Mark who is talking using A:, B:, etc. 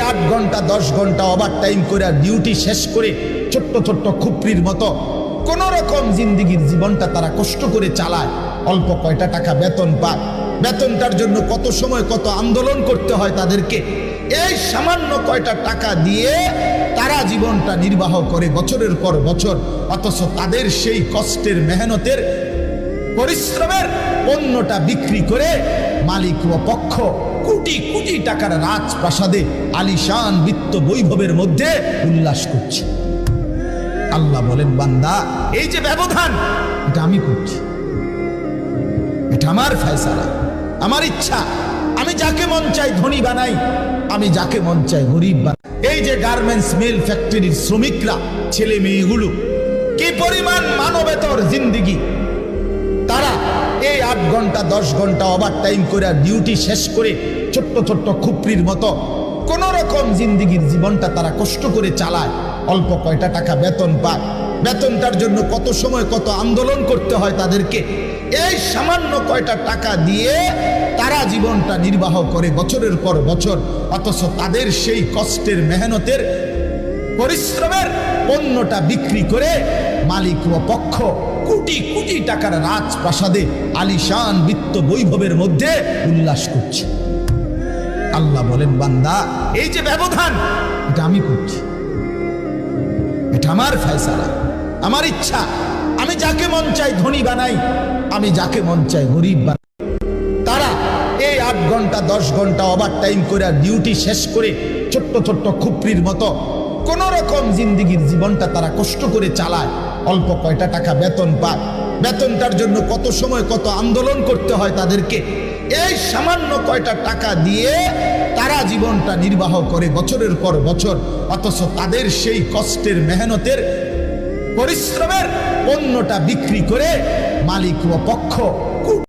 A: 8 ঘন্টা 10 ঘন্টা over time করে ডিউটি শেষ করে ছোট্ট ছোট্ট খুপরির মতো কোন রকম জিন্দেগির জীবনটা তারা কষ্ট করে চালায়, অল্প কয়টা টাকা বেতন পায়, বেতনটার জন্য কত সময় কত আন্দোলন করতে হয় তাদেরকে, এই সামান্য কয়টা টাকা দিয়ে তারা জীবনটা নির্বাহ করে বছরের পর বছর। অথচ তাদের সেই কষ্টের মেহনতের পরিশ্রমের পণ্যটা বিক্রি করে মালিক ও পক্ষ কোটি কোটি টাকার রাজপ্রাসাদে আলিশান বিত্ত বৈভবের মধ্যে উল্লাস করছে। আল্লাহ বলেন, বান্দা এই যে ব্যবধান, এটা আমি করছি, এটা আমার ফয়সালা, আমার ইচ্ছা। আমি যাকে মন চাই ধনী বানাই, আমি যাকে মন চাই গরিব বানাই। এই যে গার্মেন্টস মিল ফ্যাক্টরির শ্রমিকরা, ছেলে মেয়েগুলো, কি পরিমাণ মানবেতর জিন্দেগি। তারা এই 8 ঘন্টা 10 ঘন্টা ওভার টাইম করে ডিউটি শেষ করে ছোট্ট ছোট্ট খুপরির মতো কোন রকম জিন্দেগির জীবনটা তারা কষ্ট করে চালায়, অল্প কয়টা টাকা বেতন পায়, বেতনটার জন্য কত সময় কত আন্দোলন করতে হয় তাদেরকে, এই সামান্য কয়টা টাকা দিয়ে তারা জীবনটা নির্বাহ করে বছরের পর বছর। অথচ তাদের সেই কষ্টের মেহনতের পরিশ্রমের পণ্যটা বিক্রি করে মালিক ও পক্ষ কোটি কোটি টাকার রাজপ্রাসাদে আলিশান বিত্ত বৈভবের মধ্যে উল্লাস করছে। আল্লাহ বলেন, বান্দা এই যে ব্যবধান, এটা আমি করছি, এটা আমার ফয়সালা, আমার ইচ্ছা। আমি যাকে মন চাই ধনী বানাই, আমি যাকে মন চাই গরিব বানাই। তারা এই 8 ঘন্টা 10 ঘন্টা ওভার টাইম করে ডিউটি শেষ করে ছোট্ট ছোট্ট খুপরির মতো কোন রকম জিন্দেগির জীবনটা তারা কষ্ট করে চালায়, অল্প কয়টা টাকা বেতন পায়, বেতনটার জন্য কত সময় কত আন্দোলন করতে হয় তাদেরকে, এই সামান্য কয়টা টাকা দিয়ে তারা জীবনটা নির্বাহ করে বছরের পর বছর। অথচ তাদের সেই কষ্টের মেহনতের পরিশ্রমের পণ্যটা বিক্রি করে মালিক ও পক্ষ